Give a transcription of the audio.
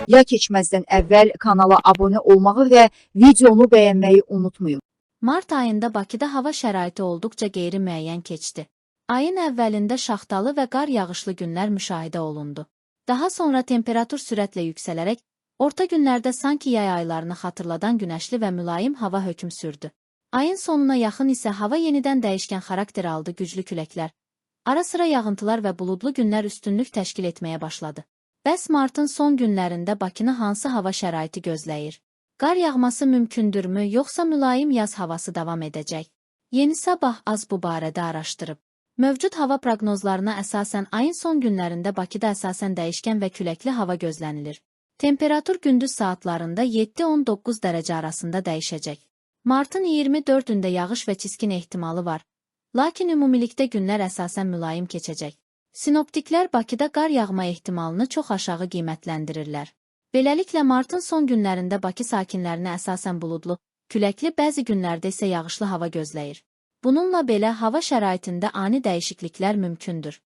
Ya keçməzdən əvvəl kanala abunə olmağı və videonu bəyənməyi unutmayın. Mart ayında Bakıda hava şəraiti olduqca qeyri-müəyyən keçdi. Ayın əvvəlində şaxtalı və qar yağışlı günlər müşahidə olundu. Daha sonra temperatur sürətlə yüksələrək, orta günlərdə sanki yay aylarını xatırladan günəşli və mülayim hava hökm sürdü. Ayın sonuna yaxın isə hava yenidən dəyişkən xarakter aldı, güclü küləklər, ara sıra yağıntılar və buludlu günlər üstünlük təşkil etməyə başladı. Bəs martın son günlərində Bakını hansı hava şəraiti gözləyir? Qar yağması mümkündürmü, yoxsa mülayim yaz havası davam edəcək? Yeni Sabah az bu barədə araşdırıb. Mövcud hava proqnozlarına əsasən ayın son günlərində Bakıda əsasən dəyişkən və küləkli hava gözlənilir. Temperatur gündüz saatlarında 7-19 dərəcə arasında dəyişəcək. Martın 24-ündə yağış və çiskin ehtimalı var, lakin ümumilikdə günlər əsasən mülayim keçəcək. Sinoptiklər Bakıda qar yağma ehtimalını çox aşağı qiymətləndirirlər. Beləliklə, martın son günlərində Bakı sakinlərinə əsasən buludlu, küləkli, bəzi günlərdə isə yağışlı hava gözləyir. Bununla belə, hava şəraitində ani dəyişikliklər mümkündür.